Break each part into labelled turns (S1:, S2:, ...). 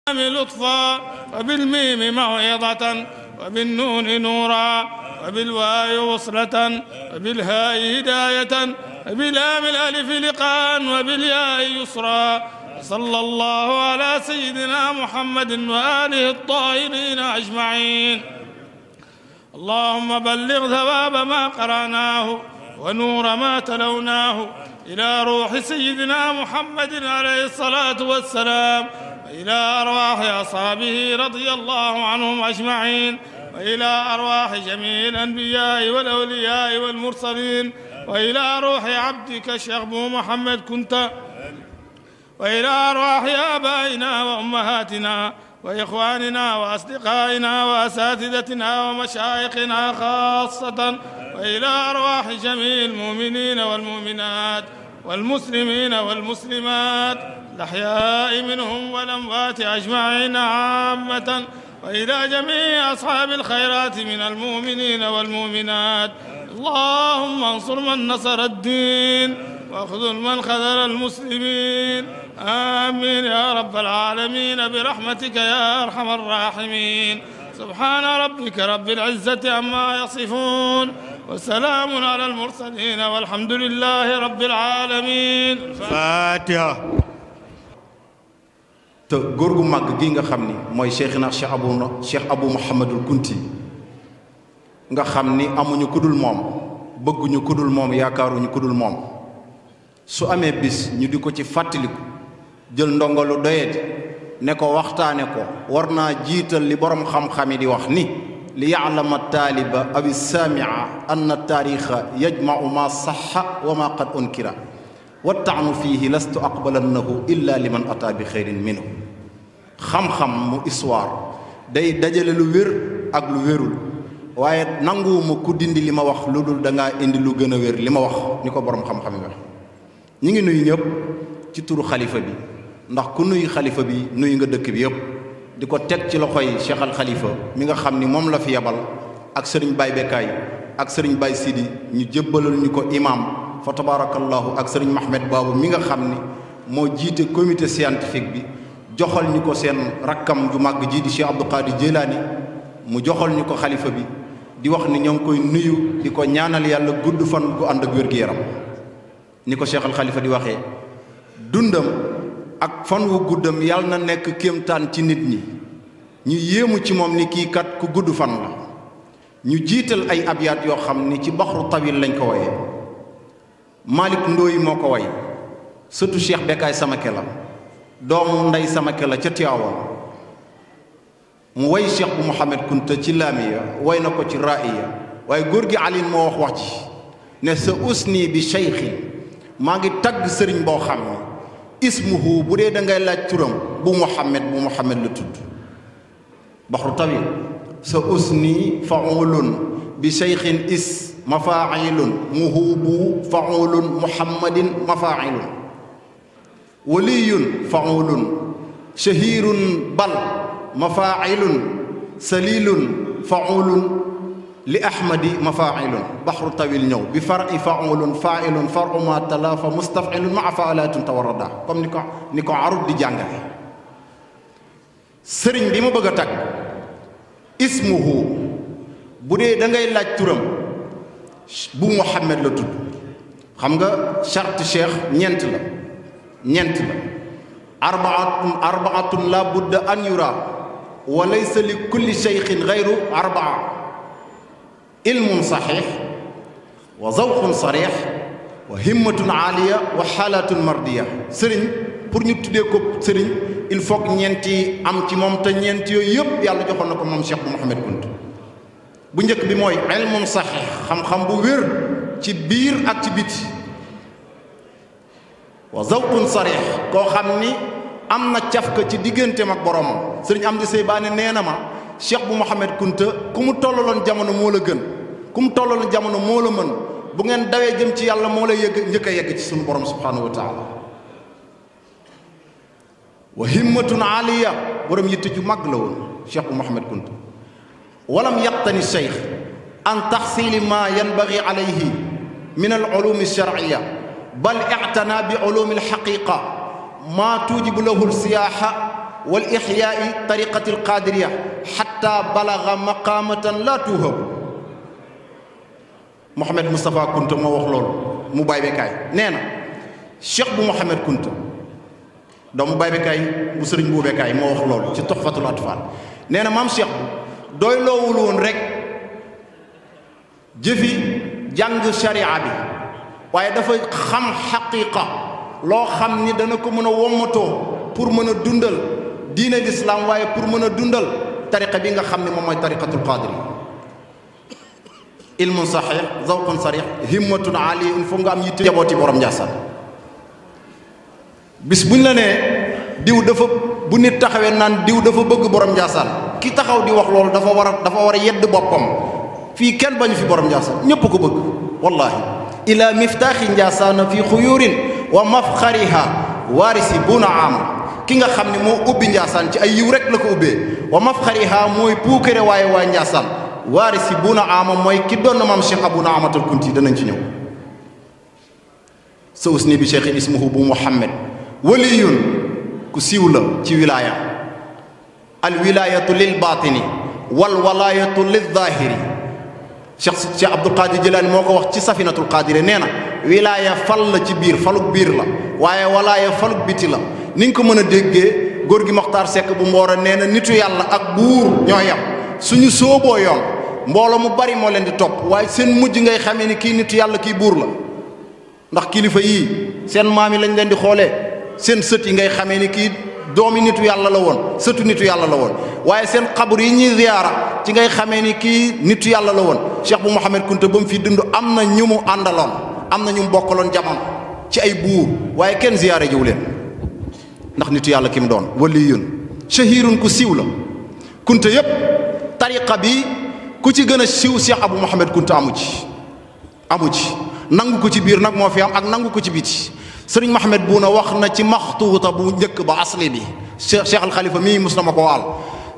S1: لطفا وبالميم موعظة وبالنون نورا وبالواو وصلة وبالهاء هداية وباللام الألف لقاء وبالياء يسرا. صلى الله على سيدنا محمد وآله الطاهرين أجمعين. اللهم بلغ ثواب ما قرأناه ونور ما تلوناه إلى روح سيدنا محمد عليه الصلاة والسلام، وإلى أرواح أصحابه رضي الله عنهم أجمعين، وإلى أرواح جميع الأنبياء والأولياء والمرسلين، وإلى روح عبدك الشيخ أبو محمد كنت، وإلى أرواح آبائنا وأمهاتنا وإخواننا وأصدقائنا وأساتذتنا ومشايخنا خاصة، وإلى أرواح جميع المؤمنين والمؤمنات والمسلمين والمسلمات الأحياء منهم والأموات أجمعين عامة، وإلى جميع أصحاب الخيرات من المؤمنين والمؤمنات. اللهم انصر من نصر الدين واخذل من خذل المسلمين. آمين يا رب العالمين برحمتك يا أرحم الراحمين. سبحان ربك رب العزة عما يصفون وسلام على المرسلين والحمد لله رب العالمين.
S2: فاتحة. te góor gu màgg gi nga xam ni mooy Cheikhina Cheikh Abou Mouhamadul Kunti nga xam ni amuñu kudul moom, bëgguñu kudul moom, yaakaaruñu kudul moom, su amee bis ñu di ko ci fàttaliku jël ndongalu doyet ne ko waxtaane ko war naa jiital li borom xam-xam yi di wax ni li ya'lama taaliba aw saamia anna taarixa yajma'u ma saxa wa ma qad unkira wa taanu fiihi lastu aqbalannahu illa liman ata bi xeyrin minhu. xam-xam mu histoire day dajale lu wér ak lu wérul, waaye nanguwuma ku dindi li ma wax lu dul dangaa indi lu gën a wér li ma wax ni ko borom xam-xam yi wax. ñi ngi nuyu ñëpp ci turu xalifa bi, ndax ku nuyu xalifa bi nuyu nga dëkk bi yëpp, di ko teg ci loxoy Cheikh al Khalifa mi nga xam ni moom la fi yabal ak sëriñ Baye Bekkaay ak sëriñ Baye Sidi ñu jébbalal ñu ko imam fa tabarakallahu ak sëriñ Mahmed Babou mi nga xam ni moo jiite comité scientifique bi, joxal ñu ko seen rakkam ju màgg ji di Cheikh Abdou Qadir Jilani mu joxal ñu ko xalifa bi, di wax ni ñoo ngi koy nuyu di ko ñaanal yàlla gudd fan gu ànd ak wér-gu-yaram. ni ko Cheikh al Khalifa di waxee dundam ak fan wu guddam yàlla na nekk kéemtaan ci nit ñi, ñu yéemu ci moom ni kii kat ku gudd fan la. ñu jiital ay abyaat yoo xam ni ci baxru tawil lañ ko woyee. Malick Ndooy moo ko way, sëtu Cheikh Bekkaay Samake la, doomu ndey Samake la ca Tiwaawan. mu way Cheikh bu Mouhamed Kunta ci laamiya, way na ko ci ra'iya, waaye góor gi Alin moo wax ji ne sa usni bi cheikhin, maa ngi tagg sëriñ boo xam ne ismuhu bu dee da ngay laaj turam bu Mouhamed la tudd. baxru tawil sa usni faulun bi cheikhin is mafailun muhubu faulun muhammadin mafailun waliyun faulun shahirun bal mafailun salilun faulun li ahmadi mafailun. baxru tawil ñëw bi far'i faulun failun far'u ma talafa mustafilun maa faalatun tawarrada, comme ni ko arut di jàngale. sëriñ bi ma bëgg a tag ismuhu bu dee da ngay laaj turam bu Mouhamed la tudd. xam nga charte cheikh ñeent la arbaatun la budda an yura wa laysa li kulli cheikhin gayru arbaa: ilmun saxiix wa zawqun sarix wa himmatun aaliya wa xaalatun mardiya. sëriñ pour ñu tuddee ko sëriñ il faut que ñeenti am ci moom, te ñeent yooyu yëpp yàlla joxoon na ko moom Cheikh bu Mouhamed Kunta. bu njëkk bi mooy ilmun saxiix, xam-xam bu wér ci biir ak ci biti. wa zawqun sarix, koo xam ni am na cafka ci digganteem ak boromam. sëriñ Amdi Seybaane nee na ma Cheikh bu Mouhamed Kunta ku mu tollaloon jamono moo la gën, ku mu tollaloon jamono moo la mën, bu ngeen dawee jëm ci yàlla moo la njëkk a yegg ci sunu borom subhanahu wa taala. wa himmatun aaliya, borom yitte ju mag la woon Cheikh bu Mouhamed Kunta. walam yaqtani cheikh an taxsili ma yanbagi alayhi min al ulumi alsharciya bal ictana bi ulumi alxaqiqa ma tujibu lahu alsiyaaxa wal ixyaai tariqati alqaadiriya xatta balaga maqaamatan la tuhab. Mouhamed Moustapha Kunta moo wax loolu mu bay bekaay nee na cheikh bu Mouhamed Kunta doomu bay bekaay bu sëriñ bu bekaay moo wax loolu ci Tuhfatul Atfal nee na maam cheikh bu doy loowul woon rek jëfi jàng sharia bi waaye dafa xam xaqiqa loo xam ni dana ko mën a wommatoo pour mën a dundal diine l'islam waaye pour mën a dundal tariqa bi nga xam ne moom mooy tariqatul qadiri. ilmun saxiix zawqun sarix himmatun ali il faut nga am yitte jabooti borom Njaasaan. bis buñ la nee diw dafa bu nit taxawee naan diw dafa bëgg borom Njaasaan ki taxaw di wax loolu dafa war a yedd boppam. fii kenn bañu fi borom Njaasaan ñépp ko bëgg wallahi ila miftaaxi Njaasaan fi xuyurin wa mafxariha waarisi buna am ki nga xam ne moo ubbi Njaasaan ci ay yiw rek la ko ubbee wa mafxariha mooy puukare waaye waa Njaasaan waarisi buna ama mooy ki doon na maam Cheikh Abou Naamatul Kunti danañ ci ñëw. sa usni bi cheikh ismuhu bu Muhammad waliyun ku siiw la ci wilaaya al wilaayatu lil baatini wal walaayatu lil zaahiri. Cheikh Abdul Qadir Jilaani moo ko wax ci Safinatul Qaadire nee na wilaaya fal la ci biir faluk biir la waaye walaaya faluk biti la. ni nga ko mën a déggee góor gi Moxtaar Sekk bu Mboora nee na nitu yàlla ak buur ñoo yam suñu sooboo yoon mbooloo mu bari moo leen di topp waaye seen mujj ngay xamee ni kii nitu yàlla kii buur la. ndax kilifa yii seen maam yi lañ leen di xoolee seen sët yi ngay xamee ni kii doomi nitu yàlla la woon sëtu nitu yàlla la woon waaye seen xabur yi ñuy ziyaara ci ngay xamee ni kii nitu yàlla la woon. Cheikh bu Mouhamed Kunta ba mu fi dund am na ñu mu àndaloon am na ñu mu bokkaloon jamono ci ay buur waaye kenn ziyaare jiw leen ndax nitu yàlla ki mu doon waliyun shahirun ku siiw la. Kunta yépp tariqa bi ku ci gën a siiw Cheikh Abou Mouhamed Kunta amu ci nangu ko ci biir nag moo fi am ak nangu ko ci biti. sëriñ Mouhamed Bouna wax na ci maxtuuta bu njëkk ba asli bi Cheikh al Khalifa mii mus na ma ko waal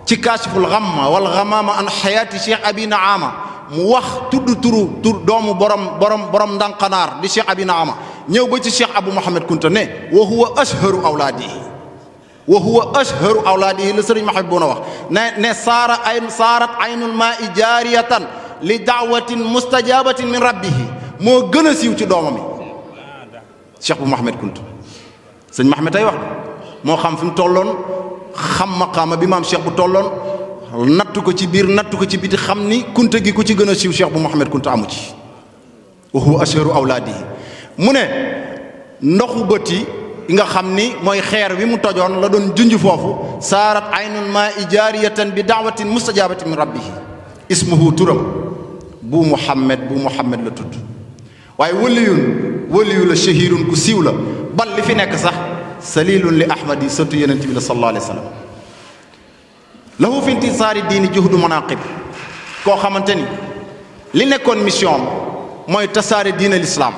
S2: ci kaashiful ghamma wal ghamama an xayaati Cheikh Abi Naama mu wax tudd tur doomu borom ndànqanaar di Cheikh Abi Naama ñëw ba ci Cheikh Abou Mouhamed Kunta ne wa huwa ashharu awlaadihi la sëriñ Mouhamed Bouna wax ne saarat aynul maa'i jaariyatan li da'watin mustajabatin min rabbihi moo gën a siiw ci doomam yi Cheikh bu Mouhamed Kunta sëñ Mouhamed ay wax moo xam fi mu tolloon xam maqaama bi maam Cheikh bu tolloon nattu ko ci biir nattu ko ci biti xam ni Kunta gi ku ci gën a siiw Cheikh bu Mouhamed Kunta amu ci wa huwa ashharu awlaadihi mu ne ndoxu bët yi nga xam ni mooy xeer wi mu tojoon la doon junj foofu saarat aynul maa'i jaariyatan bi da'watin mustajabatin min rabbihi ismuhu turam bu Muhammad la tudd waaye waliyu la shahirun ku siiw la bal li fi nekk sax salilun li ahmad yi sëtu yonent bi la sallallahu alayhi wa sallam lahu fi intisaari diini juhdu manaqib koo xamante ni li nekkoon mission mooy tasaare diine l'islam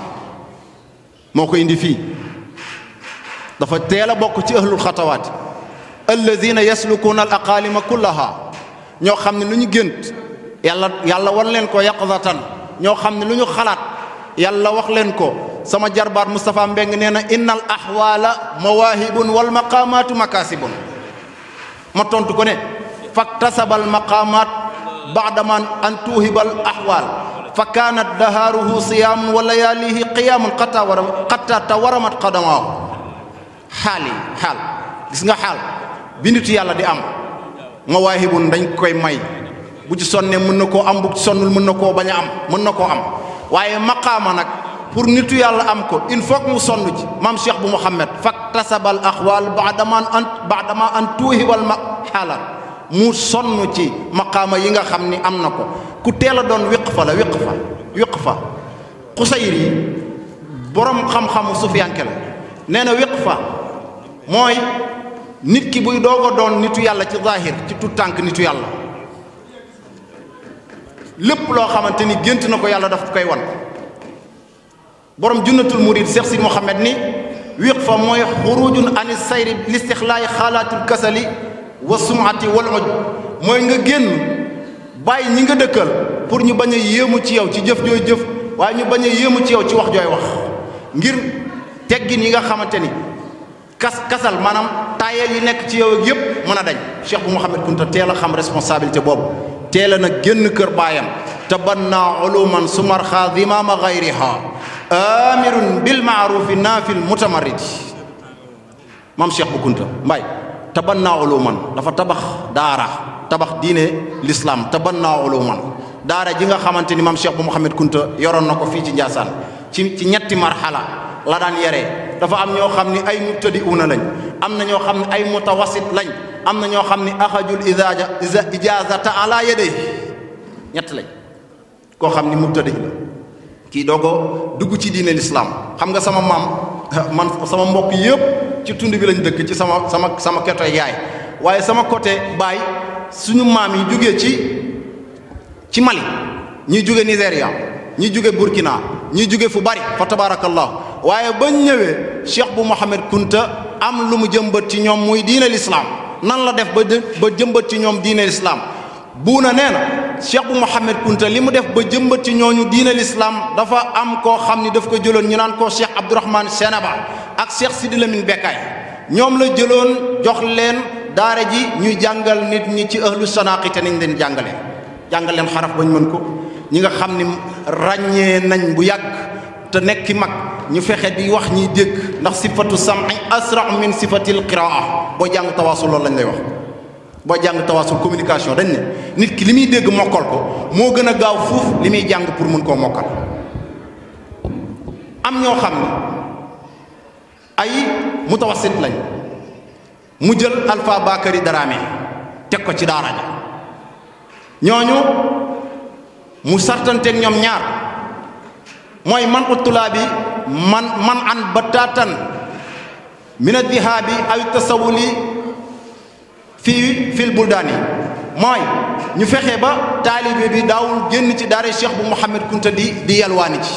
S2: moo ko indi fii dafa teel a bokk ci ahlul xatawaat alladina yaslukuuna al aqaalima kullaha ñoo xam ne lu ñu gént yàlla wan leen ko yaqzatan ñoo xam ne lu ñu xalaat yàlla wax leen ko. sama jarbaat Moustapha Mbeng nee na innal ahwaala mawaahibun wal maqaamaatu makaasibun ma tontu ko ne faktasabal maqaamaat baadama an tuuhibal ahwaal fa kaanat dahaaruhu siyaamun wa layaalihi qiyaamun xatta tawaramat qadamaahu xaal gis nga xaal bi nitu yàlla di am mawaahibun dañ koy may bu ci sonnee mën na koo am bu ci sonnul mën na koo bañ a am mën na koo am waaye maqaama nag pour nitu yàlla am ko il faut que mu sonn ci maam Cheikh bu Mouhamed faktasabal axwaal baadama an tuuhibal xaalaat mu sonn ci maqaama yi nga xam ni am na ko ku teel a doon wiqfa Xusayri yi borom xam-xamu sufiyanke la nee na wiqfa mooy nit ki buy doog a doon nitu yàlla ci zahir ci tout tànk nitu yàlla lépp loo xamante ni gént na ko yàlla daf koy wan borom junnatul murid Cheikh Sidi Mouhamed ni wiqfa mooy xurujun ani sayri listixlaayi xaalaatul kasali wa sumati wal ujb mooy nga génn bàyyi ñi nga dëkkal pour ñu bañ a yéemu ci yow ci jëf jooy jëf waaye ñu bañ a yéemu ci yow ci wax jooy wax ngir teggin yi nga xamante ni kasal maanaam tayel yi nekk ci yow ak yëpp mën a dañ. Cheikh bu Mouhamed Kunta teel a xam responsabilité boobu teel a nag génn kër baayam tabanna uluman sumar xaadimama gayriha amirun bil maarufi naafil mutamarrid. maam Cheikh bu Kunta Mbaye tabanna uluman dafa tabax daara tabax diine l'islam tabanna uluman daara ji nga xamante ni maam Cheikh bu Mouhamed Kunta yoroon na ko fii ci Ndiassane ci ñetti marxala la daan yaree. dafa am ñoo xam ni ay mubtadi'una lañ am na ñoo xam ne ay mutawasit lañ am na ñoo xam ni axajul ijaazata ala yaday ñett lañ. koo xam ni mubtadi la kii doogo dugg ci diine l'islam. xam nga sama maam man sama mbokk yëpp ci tund bi lañ dëkk ci sama côté yaay waaye sama côté baay suñu maam yi jógee ci Mali ñi jóge Nigéria ñi jóge Burkina ñi jóge fu bari fa tabarakallah waaye bañ ñëwee Cheikh bu Mouhamed Kunta am lu mu jëmbat ci ñoom muy diine l'islam. nan la def ba jëmbat ci ñoom diine l'islam buuna nee na Cheikh bu Mouhamed Kunta li mu def ba jëmbat ci ñooñu diine l'islam dafa am koo xam ni daf ko jëloon ñu naan ko Cheikh Abdourahmane Senaba ak Cheikh Sidi Lamine Bekkaay ñoom la jëloon jox leen daara ji ñuy jàngal nit ñi ci ahlu sanaqi te nañ leen jàngal leen xaraf bañ mën ko. ñi nga xam ni ràññee nañ bu yàgg te nekki mag ñu fexe di wax ñiy dégg ndax sifatu sam'i asra min sifatil qiraa. boo jàng tawaasul loolu lañ lay wax boo jàng tawaasul communication dañ ne nit ki li muy dégg mokkal ko moo gën a gaaw fuuf li muy jàng pour mën koo mokkal. am ñoo xam ne ay mutawassit lañ mu jël Alpha Bakary Dramé teg ko ci daara ja ñooñu mu sartanteeg ñoom ñaar mooy man utulaa bi man an batatan min addihabi aw tasawuli fil buldaani mooy ñu fexe ba taalibe bi daawul génn ci daara Cheikh bu Mouhamed Kunta di yalwaani ci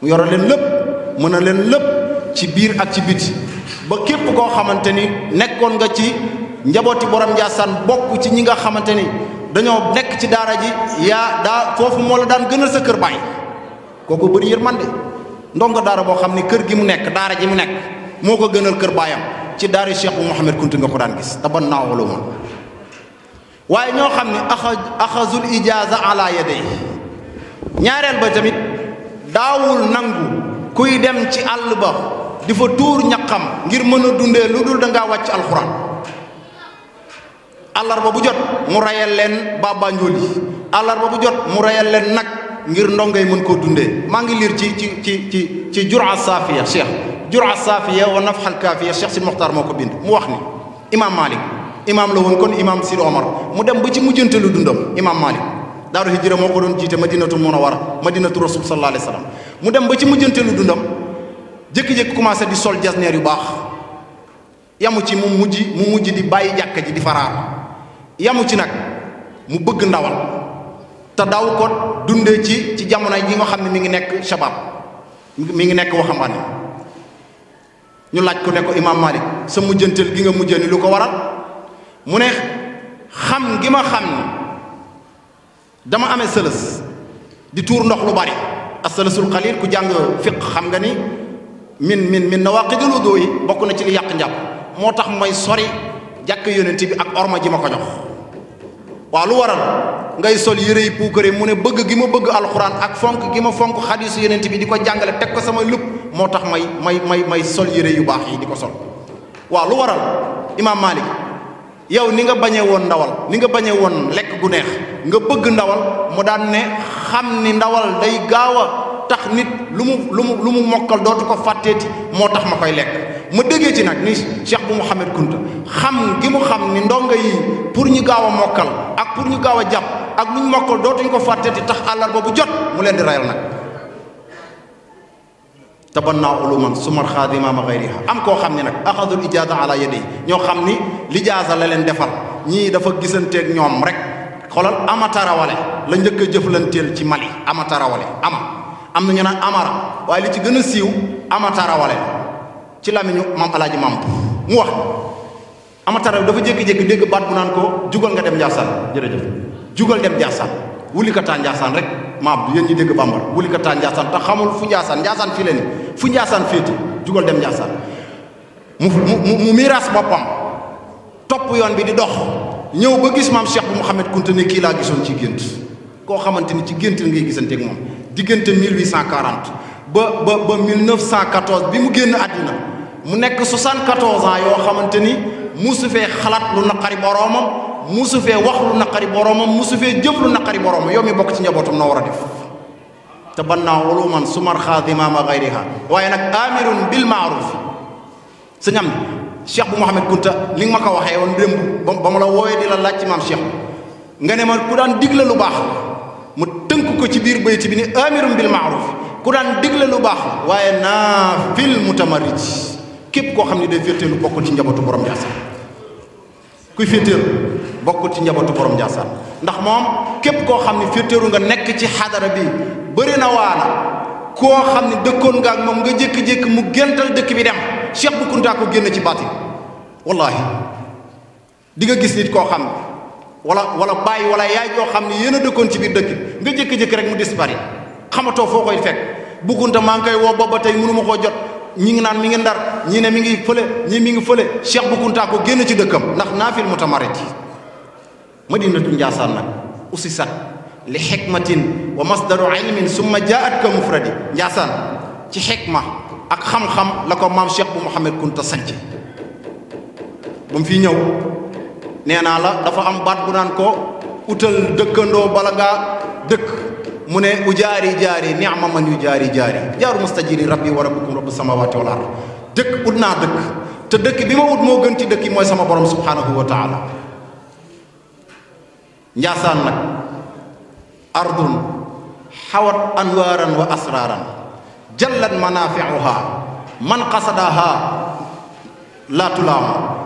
S2: mu yoro leen lépp mën a leen lépp ci biir ak ci biti ba képp koo xamante ni nekkoon nga ci njabooti borom Ndiassane bokk ci ñi nga xamante ni dañoo nekk ci daara ji yaa foofu moo la daan gënal sa kër baay kooku bëri yërmande ndongo daara boo xam ni kër gi mu nekk daara ji mu nekk moo ko gënal kër baayam ci daara Cheikh bu Mouhamed Kunta nga ko daan gis tabanna uluman. waaye ñoo xam ne axazul ijaaza ala yaday ñaareel ba tamit daawul nangu kuy dem ci àll ba di fa tuur ñaqam ngir mën a dundee lu dul da ngaa wàcc alxuraan. àllarba bu jot mu rayal leen babanjool yi àllarba bu jot mu rayal leen nag ngir ndongay mën koo dundee. maa ngi liir ci jura saafiya cheikh jura saafiya wa nafxal kaafiya cheikh Sidi Mokhtar moo ko bind mu wax ni imam Malik imam la woon kon imam Sidi Omar mu dem ba ci mujjanteelu dundam imam Malik daaru hijra moo ko doon jiite madinatu munawara madinatu rasul sallallahu alayhi wa sallam mu dem ba ci mujjanteelu dundam jékki-jékki commencé di sol jasneer yu baax yamu ci mu mujj di bàyyi jàkka ji di faraar yamu ci nag mu bëgg ndawal te daaw ko dundee ci jamono yi nga xam ne mi ngi nekk shabab mi ngi nekk waxambaane ñu laaj ko ne ko imam Malik sa mujjantel gi nga mujjee ni lu ko waral mu ne xam gi ma xam ni dama amee sëlës di tuur ndox lu bari as-sëlësul xalil ku jàng fiq xam nga ni min nawaqidul wudu yi bokk na ci li yàq njàpp moo tax mooy sori jàkk yonent bi ak orma ji ma ko jox. waaw lu waral ngay sol yére yi puukare mu ne bëgg gi ma bëgg alxuraan ak fonk gi ma fonk xadiisu yonent bi di ko jàngale teg ko sama lépp moo tax may sol yére yu baax yi di ko sol. waaw lu waral imaam Malik yow ni nga bañee woon ndawal ni nga bañee woon lekk gu neex nga bëgg ndawal mu daan ne xam ni ndawal day gaaw a tax nit lu mu mokkal dootu ko fàtteeti moo tax ma koy lekk. ma déggee ci nag ni Cheikh bu Mouhamed Kunta xam gi mu xam ni ndongo yi pour ñu gaaw a mokkal ak pour ñu gaaw a jàpp ak lu ñu mokkal dootuñu ko fàtteeti tax àllarba bu jot mu leen di rayal nag. tabanna uluman sumar xaadima ma gayriha am koo xam ne nag axadul ijaaza ala yadi ñoo xam ni lijaaza la leen defal ñii dafa gisanteeg ñoom rek xoolal amatarawale la njëkk a jëflanteel ci Mali amatarawale am na ñu naan amara waaye li ci gën a siiw amatarawale ci lamiñu maam alaaji maam mu wax amataraw dafa jékki-jékki dégg baat bu naan ko jugal nga dem Ndiassane jërëjëf jugal dem Ndiassane wuli ka taa Ndiassane rek maam yéen ñi dégg bambara wuli ka taa Ndiassane te xamul fu Ndiassane fii la ni fu Ndiassane féeti jugal dem Ndiassane mu miiras boppam topp yoon bi di dox ñëw ba gis maam Cheikh bu Mouhamed Kounta ne kii laa gisoon ci gént koo xamante ni ci gént la ngay gisanteeg moom diggante 1840 ba 1914 bi mu génn àddina mu nekk 74 ans yoo xamante ni musu fee xalaat lu naqari boroomam musu fee wax lu naqari boroomam musu fee jëf lu naqari boroomam yow mi bokk ci njabootam noo war a def te bannaa uluman sumar xaadimaama gayriha waaye nag amirun bil maaruf sëñ am Cheikh bu Mouhamed Kounta li nga ma ko waxee woon démb ba ma la wooyee di la laaj ci maam Cheikh nga ne ma ku daan digle lu baax mu tënk ko ci biir bayti bi ni amirun bil maaruf ku daan digle lu baax waaye naafil mutamarrid képp koo xam ne day féeteelu bokkul ci njabootu borom Ndiassane kuy féeteelu bokkul ci njabootu borom Ndiassane ndax moom képp koo xam ne féeteelu nga nekk ci xadara bi bëri na waana koo xam ne dëkkoon nga ak moom nga jékki-jékki mu géntal dëkk bi dem Cheikh bu Kounta ko génn ci baatin wallahi di nga gis nit koo xam ne wala bàyyi wala yaay joo xam ne yéen a dëkkoon ci biir dëkk bi nga jékki-jékki rek mu disparaît xamatoo foo koy fekk bu Kounta maa ngi koy woo booba tey mënu ma koo jot ñi ngi naan mi ngi ndar ñii ne mi ngi fële ñii mi ngi fële Cheikh bu Kounta ko génn ci dëkkam ndax naafil mutamarrid madinatu Ndiassane nag usisat li xikmatin wa masdaru ilmin summa jaat ka mufradi Ndiassane ci xikma ak xam-xam la ko maam Cheikh bu Mouhamed Kounta sanc ba mu fi ñëw nee naa la dafa am baat bu naan ko utal dëkkandoo bala ngaa dëkk mu ne ujaari jaari ni'ma man yu jaari jaaru mustajiri rabbi wa rabbukum rabbu samawati wal ard dëkk ut naa dëkk te dëkk bi ma ut moo gën ci dëkk yi mooy sama borom subhanahu wa taala Ndiassane nag ardun xawat anwaaran wa asraaran jallat manafiuha man qasadaha la tulaam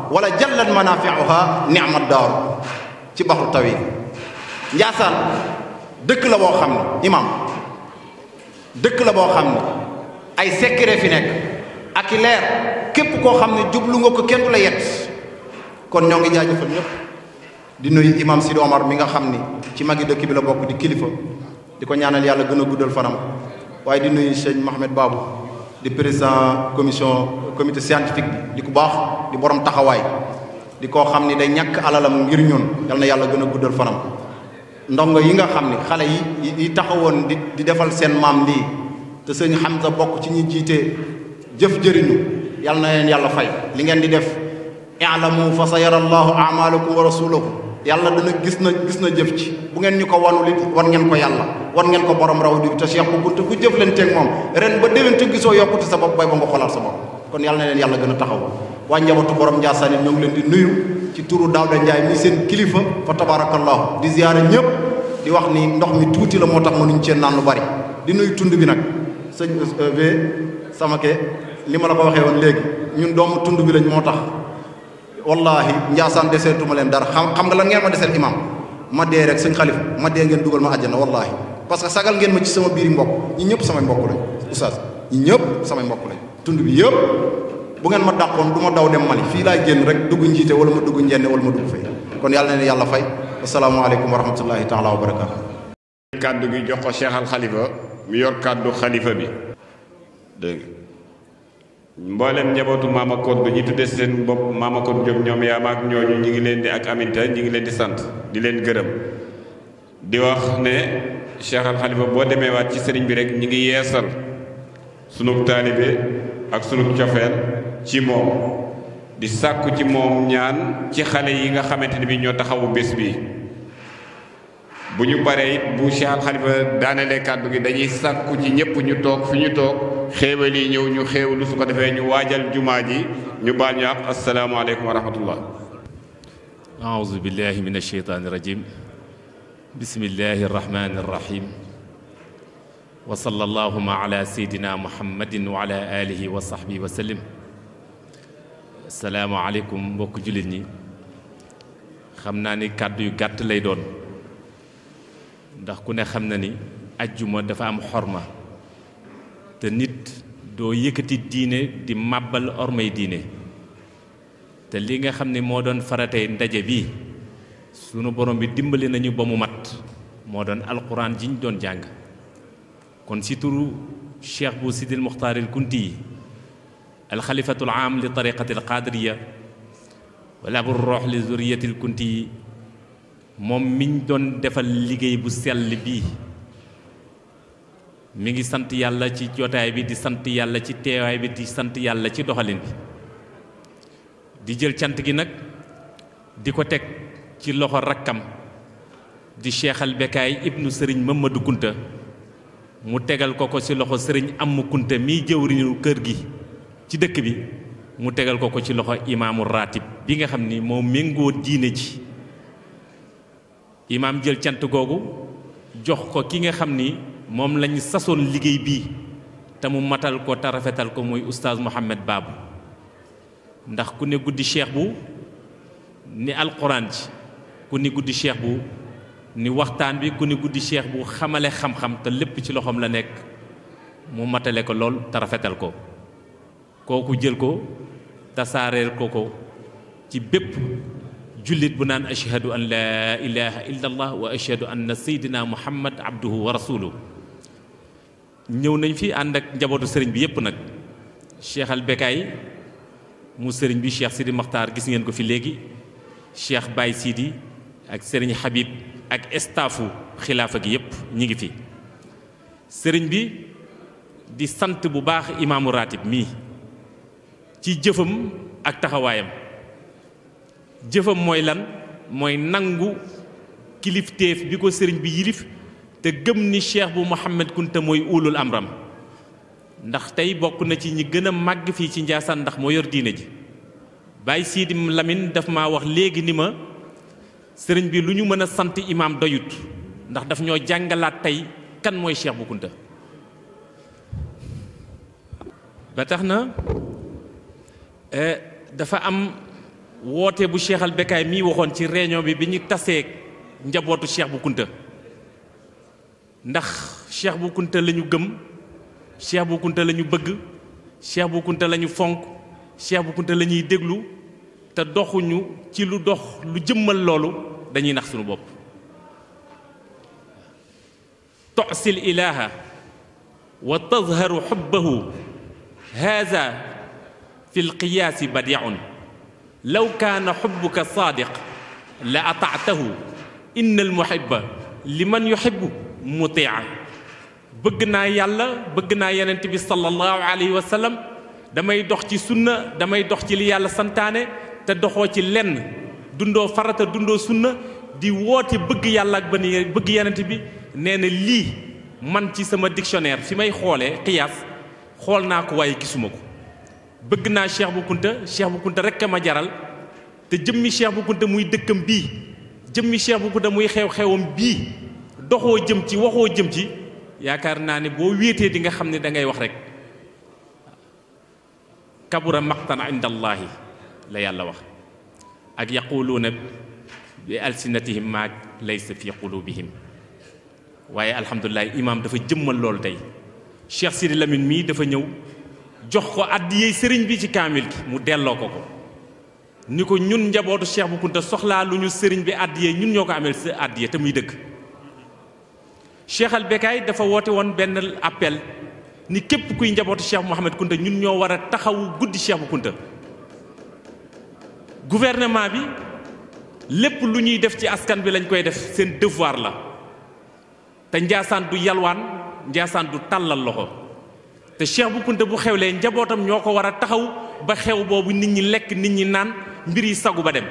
S2: wala jallat manafiuha ni'ma daaru ci baxru tawil Ndiassane dëkk la boo xam ne imam dëkk la boo xam ne ay secret fi nekk ak i leer képp koo xam ne jublu nga ko kenn du la yett kon ñoo ngi jaajëfal ñëpp di nuyu imam Sidi Omar mi nga xam ni ci magi dëkk bi la bokk di kilifa di ko ñaanal yàlla gën a guddal fanam waaye di nuyu sëñ Mohamed Babou di président comité scientifique bi di ku baax di borom taxawaay di koo xam ni day ñàkk alalam ngir ñun yal na yàlla gën a guddal fanam ndongo yi nga xam ni xale yi taxawoon di defal seen maam lii te sëñ Hamza bokk ci ñi jiite jëf jëriñu yal na leen yàlla fay li ngeen di def i'lamu fa sa yara allahu amalakum wa rasuluhu yàlla dana gis na jëf ci bu ngeen ñu ko wanul it wan ngeen ko yàlla wan ngeen ko borom raw di te Cheikh bu Kounta ku jëf leen teeg moom ren ba déwén te gisoo yokkute sa bopp bay ba nga xoolaat sa bopp kon yàlla na leen yàlla gën a taxaw waa njabootu borom Ndiassane ñoo ngi leen di nuyu ci turu Daouda Ndiaye mi seen kilifa fa tabarakallahu di ziyaara ñëpp di wax ni ndox mi tuuti la moo tax mënuñ cee naan lu bari di nuyu tund bi nag sëñ sama ke li ma la ko waxee woon léegi ñun doomu tund bi lañ moo tax wallahi Ndiassane deseetuma leen dara xam nga lan ngeen ma deseel imam ma dee rek sëñ Xalifa ma dee ngeen dugal ma àjjana wallahi parce que sagal ngeen ma ci sama biiri mbokk ñi ñëpp samay mbokk lañ oustaz ñi ñëpp samay mbokk lañ tund bi yëpp bu ngeen ma dàqoon du ma daw dem Mali fii laay génn rek dugg njiite wala ma dugg njenne wala ma dugg fay kon yàlla na leen yàlla fay asalaamaaleykum wa rahmatullahi taala wa barakaatu.
S3: kàddu gi jox ko Cheikh Al Khalifa mi yor kàddu xalifa bi dégg mboolem njabootu Mama Kodd ñi tudde seen bopp Mama Kodd Diop ñoom yaa maak ñooñu ñi ngi leen di ak Aminta ñi ngi leen di sant di leen gërëm di wax ne Cheikh Al Khalifa boo demee waat ci sëriñ bi rek ñi ngi yeesal sunug taalibe ak sunug cofeel ci moom di sàkku ci moom ñaan ci xale yi nga xamante ne bi ñoo taxawu bés bi bu ñu paree it bu Cheikh Al Khalifa daanelee kàddu gi dañuy sàkku ci ñëpp ñu toog fi ñu toog xéewal yi ñëw ñu xéewlu su ko defee ñu waajal jumaa ji ñu baal ñu ak asalaamaaleykum wa rahmatullah.
S4: aouzu billahi min asheytaani rajim bismillahi arrahmani arrahim wa sallallahu ala seydina muhammadin wa ala alihi wa sahbihi wa sallim. asalaamaaleykum mbokk jullit ñi xam naa ni kàddu yu gàtt lay doon ndax ku ne xam na ni ajjuma dafa am xorma te nit doo yëkkati diine di màbbal ormay diine te li nga xam ne moo doon faratey ndaje bi sunu borom bi dimbali nañu ba mu mat moo doon alquran ji ñu doon jàng kon si turu cheikh bu sidil muxtaaril kunti yi alxalifatul aam li tariqati alqadiriya wala bu roox li zuriyati alkunti yi moom miñ doon defal liggéey bu sell bii mi ngi sant yàlla ci jotaay bi di sant yàlla ci teewaay bi di sant yàlla ci doxalin bi di jël cant gi nag di ko teg ci loxo rakkam di Cheikh al Bekaay ibnu sëriñ Mamadou Kunta mu tegal ko ci loxo sëriñ Am Kunta miy jëwriñu kër gi ci dëkk bi mu tegal ko ci loxo imaamu ratib bi nga xam ni moo méngoo diine ji imaam jël cant googu jox ko ki nga xam ni moom lañ sasoon liggéey bii te mu matal ko te rafetal ko muy oustaz Mouhamed Babou ndax ku ne guddi cheikh bu ni alquran ji ku ni guddi cheikh bu ni waxtaan bi ku ni guddi cheikh bu xamale xam-xam te lépp ci loxoom la nekk mu matale ko lool te rafetal ko kooku jël ko tasaareel ko ci bépp jullit bu naan ashhadu an laa ilaha illa allah wa ashhadu anna sayyidina muhammad abduhu wa rasuluhu ñëw nañ fi ànd ak njabootu sëriñ bi yépp nag cheikh al Bekaay mu sëriñ bi cheikh Sidi Maxtaar gis ngeen ko fi léegi cheikh Baye Sidi ak sëriñ Habib ak staffu xilaafa gi yépp ñi ngi fi sëriñ bi di sant bu baax imaamu ratib mii ci jëfam ak taxawaayam jëfam mooy lan mooy nangu kilifteef bi ko sëriñ bi yilif te gëm ni cheikh bu Mouhamed Kunta mooy ulul amram ndax tey bokk na ci ñi gën a màgg fii ci Njaasaan ndax moo yor diine ji Baye Sidi Lamine daf maa wax léegi ni ma sëriñ bi lu ñu mën a sant imaam doyut ndax daf ñoo jàngalaat tey kan mooy cheikh bu Kunta ba tax na dafa am woote bu Cheikh al Bekaay mii waxoon ci réunion bi bi ñu tasee njabootu cheikh bu Kunta ndax cheikh bu Kunta la ñu gëm cheikh bu Kunta la ñu bëgg cheikh bu Kunta la ñu fonk cheikh bu Kunta la ñuy déglu te doxuñu ci lu dox lu jëmmal loolu dañuy nax suñu bopp tosil ilaha wa tazharu xubbahu haza fi lqiyaasi badiun law kaana xubbuka saadiq la ataatahu inna almuhibba liman yuhibbu mutia bëgg naa yàlla bëgg naa yonent bi sallallahu alayhi wa sallam damay dox ci sunna damay dox ci li yàlla santaane te doxoo ci lenn dundoo farata dundoo sunna di woote bëgg yàlla ak bëgg yonent bi nee na lii man ci sama dictionnaire fi may xoolee qiyaas xool naa ko waaye gisuma ko bëgg naa cheikh bu Kunta rekk a ma jaral te jëmmi cheikh bu Kunta muy dëkkam bii jëmmi cheikh bu Kunta muy xew-xewam bii doxoo jëm ci waxoo jëm ci yaakaar naa ne boo wéetee di nga xam ne da ngay wax rek kabura maqtan inda allahi la yàlla wax ak yaquluuna bi alsinatihim maa laysa fi qulubihim waaye alhamdulilah imaam dafa jëmmal loolu tey Cheikh Sidi Lamine mii dafa ñëw jox ko addiyey sëriñ bi ci kaamil gi mu delloo ko ni ko ñun njabootu cheikh bu Kunta soxlaa lu ñu sëriñ bi addiyee ñun ñoo ko ameel sa addiye te muy dëgg Cheikh al Bekaay dafa woote woon benn appel ni képp kuy njabootu cheikh Mouhamed Kunta ñun ñoo war a taxawu guddi cheikh bu Kunta gouvernement bi lépp lu ñuy def ci askan bi lañ koy def seen devoir la te Njaasaan du yalwaan Njaasaan du tàllal loxo te cheikh bu Kunta bu xewlee njabootam ñoo ko war a taxaw ba xew boobu nit ñi lekk nit ñi naan mbir yi sagu ba dem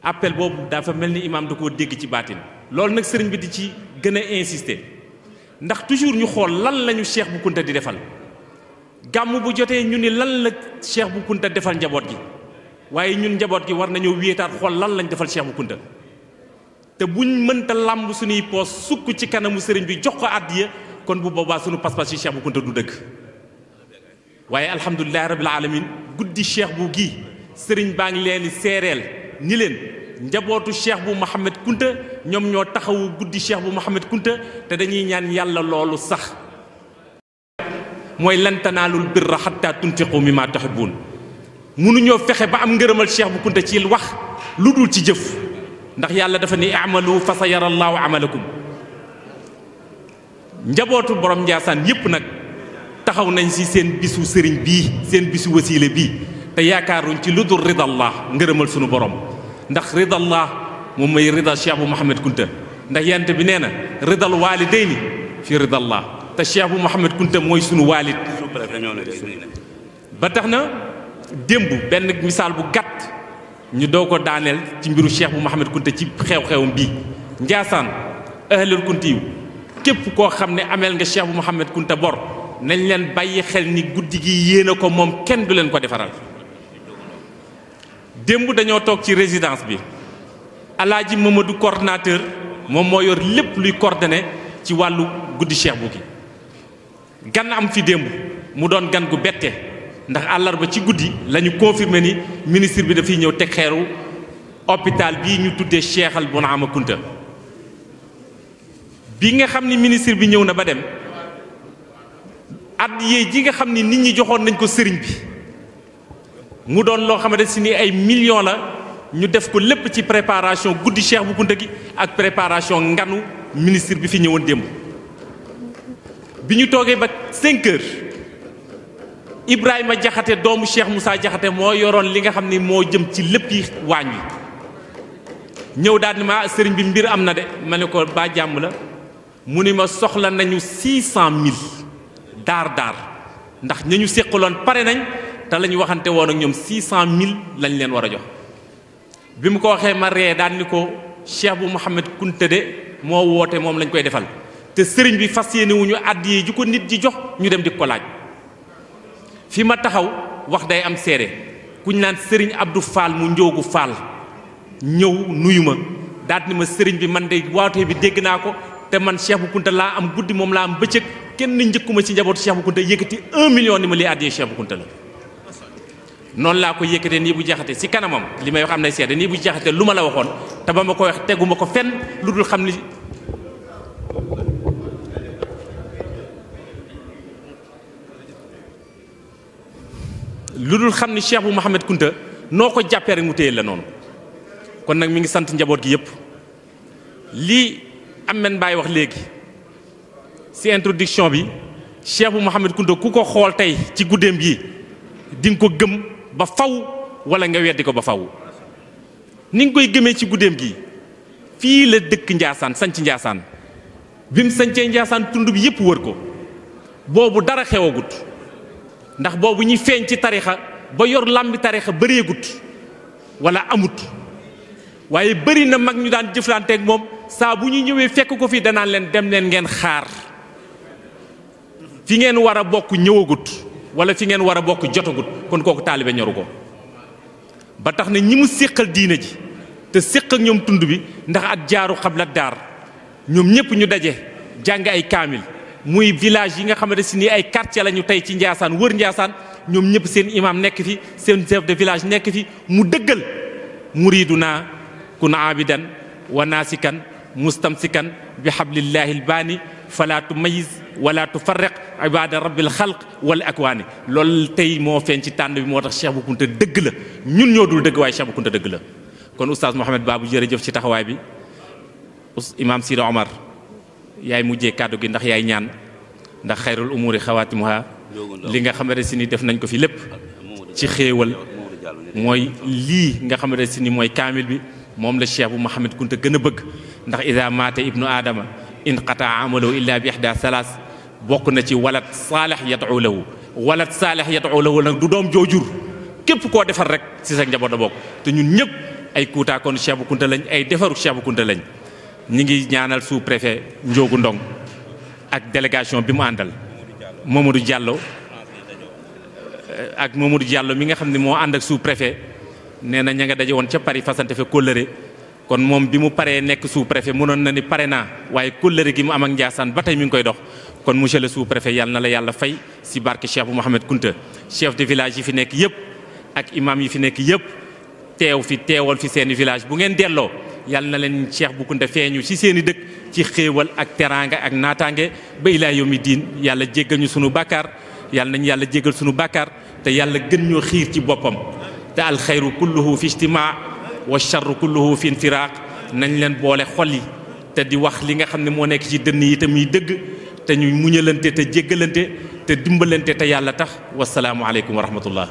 S4: appel boobu dafa mel ni imaam da koo dégg ci baatin loolu nag sëriñ bi di ci gën a insister ndax toujours ñu xool lan lañu cheikh bu Kunta di defal gàmm bu jotee ñu ni lan la cheikh bu Kunta defal njaboot gi waaye ñun njaboot gi war nañoo wéetaat xool lan lañ defal cheikh bu Kunta te buñ mënta làmb suñuy poos sukk ci kanamu sëriñ bi jox ko àddiya kon bu boobaa suñu pas-pas ci cheikh bu Kunta du dëgg waaye alhamdulilahi rabbil alamin guddi cheikh bu gii sëriñ baa ngi leen di seereel ni leen njabootu cheikh bu Mouhamed Kunta ñoom ñoo taxawu guddi cheikh bu Mouhamed Kunta te dañuy ñaan yàlla loolu sax mooy lan tanaalul birra hatta tunfiqu mimma tuhibbun mënuñoo fexe ba am ngërëmal cheikh bu Kunta ci wax lu dul ci jëf ndax yàlla dafa ni i'malu fa sayara Allahu amalakum njabootu borom Njaasaan yépp nag taxaw nañ ci seen bisu sëriñ bii seen bisu wasiile bii te yaakaaruñ ci lu dul ridallah ngërëmal sunu borom ndax ridallah moom mooy rida Cheikh bu Mouhamed Kunta ndax yent bi nee na ridal waalidayni fi ridallah te Cheikh bu Mouhamed Kunta mooy sunu waalid ba tax na démb benn misaal bu gàtt ñu doo ko daaneel ci mbiru Cheikh bu Mouhamed Kunta ci xew-xewam bii Njaasaan ahlul kunti yu képp koo xam ne ameel nga Cheikh bu Mouhamed Kunta bor nañ leen bàyyi xel ni guddi gi yéene ko moom kenn du leen ko defaral démb dañoo toog ci résidence bi alaaji Mamadou coordinateur moom moo yor lépp luy coordonné ci wàllu guddi Cheikh bu gi gan am fi démb mu doon gan gu bette ndax àllarba ci guddi la ñu confirmé ni ministre bi dafay ñëw teg xeeru hôpital bii ñu tuddee Cheikh al Bounama Kunta bi nga xam ni ministre bi ñëw na ba dem addiya ji nga xam ni nit ñi joxoon nañ ko sëriñ bi mu doon loo xamante si ni ay millions la ñu def ko lépp ci préparation guddi Cheikh bu Kunta gi ak préparation nganu ministre bi fi ñëwoon démb bi ñu toogee ba 5 heures Ibrahima Jaxate doomu Cheikh Moussa Jaxate moo yoroon li nga xam ni moo jëm ci lépp yi waañ wi ñëw daal ni ma sëriñ bi mbir am na de ma ne ko ba jàmm la mu ni ma soxla nañu 600 000 daar ndax ña ñu séqaloon pare nañ te la ñu waxante woon ak ñoom 600 000 lañ leen war a jox bi mu ko waxee ma ree daan ni ko Cheikh bu Mouhamed Kunta de moo woote moom lañ koy defal te sëriñ bi fas yéene wuñu àddiyee ju ko nit ji jox ñu dem di ko laaj fi ma taxaw wax day am seede kuñ naan sëriñ Abdou Fall mu njoogu Fall ñëw nuyu ma daal ni ma sëriñ bi man de waatee bi dégg naa ko te man Cheikh bu Kunta laa am guddi moom laa am bëccëg kenn njëkkuma ci njabootu Cheikh bu Kunta yëkkati 1 million ni ma lii àddiyee Cheikh bu Kunta la noonu laa ko yëkkatee nii bu jaxate si kanamam li may wax am nay seede nii bu jaxate lu ma la waxoon te ba ma koy wax teguma ko fenn lu dul xam ni Cheikh bu Mouhamed Kunta noo ko jàppee rek mu téye la noonu kon nag mi ngi sant njaboot gi yëpp lii am men Baye wax léegi si introduction bi Cheikh bu Mouhamed Kunta ku ko xool tey ci guddeem gi di nga ko gëm ba faw wala nga weddi ko ba faw ni nga koy gëmee ci guddeem gi fii la dëkk Njaasaan sanc Njaasaan bi mu sancee Njaasaan tund bi yëpp wër ko boobu dara xewagut ndax boobu ñuy feeñ ci tarixa ba yor làmbi tarixa bëreegut wala amut waaye bëri na mag ñu daan jëflanteeg moom saa bu ñu ñëwee fekk ko fii danaan leen dem leen ngeen xaar fi ngeen war a bokk ñëwagut wala fi ngeen war a bokk jotagut kon kooku taalibe ñoru ko ba tax na ñi mu séqal diine ji te séq ak ñoom tund bi ndax at jaaru xabla daar ñoom ñëpp ñu daje jàng ay kaamil muy village yi nga xamante si ni ay quartier lañu tey ci Njaasaan wër Njaasaan ñoom ñëpp seen imam nekk fi seen chef de village nekk fi mu dëggal muriduna kun abidan wa naasikan mustamsikan bi hablillahi albaani fala tumayiz wala tufarriq ibada rabbil xalq wala akwaani loolu tey moo feeñ ci tànn bi moo tax Cheikh bu Kunta dëgg la ñun ñoo dul dëgg waaye Cheikh bu Kunta dëgg la kon oustaz Mouhamed Babou jërëjëf ci taxawaay bi imam Sida Omar yaay mujjee kàddu gi ndax yaay ñaan ndax xayrul umuri xawaatimuha li nga xamante si ni def nañ ko fi lépp ci xéewal mooy lii nga xamante si ni mooy kaamil bi moom la Cheikh bu Mouhamed Kunta gën a bëgg ndax ida maata ibnu aadama in qataa amalahu illa bi ihda salaas bokk na ci walat saalih yad'u lahu walat saalih yad'u lahu nag du doom joojur képp koo defar rek si sa njaboot a bokk te ñun ñëpp ay kuutaakoon Cheikh bu Kunta lañ ay defaru Cheikh bu Kunta lañ ñi ngi ñaanal sous préfet Njoogu Ndong ak délégation bi mu àndal Mamadou Diallo ak Mamadou Diallo mi nga xam ne moo ànd ak sous préfet nee na ña nga daje woon ca Paris fasante fe kóllëre kon moom bi mu paree nekk sous préfet mënoon na ni pare naa waaye kóllëre gi mu am ak Njaasaan ba tey mi ngi koy dox kon monsieur le sous préfet yàlla na la yàlla fay si barke Cheikh bu Mouhamed Kunta chef de village yi fi nekk yëpp ak imam yi fi nekk yëpp teewal fi seeni village bu ngeen delloo yàlla na leen Cheikh bu Kunta feeñu ci seeni dëkk ci xéewal ak teraanga ak naataange ba ilaa yawmi diin yàlla jéggal ñu sunu bàkkaar yàlla nañu yàlla jéggal sunu bàkkaar te yàlla gën ñoo xiir ci boppam te alxayru kulluhu fi ijtimaa wa charru kulluhu fi infiraaq nañ leen boole xol yi te di wax li nga xam ne moo nekk ci dënn yi te muy dëgg te ñu muñalante te jéggalante te dimbalante te yàlla tax wasalaamu aleykum wa rahmatullah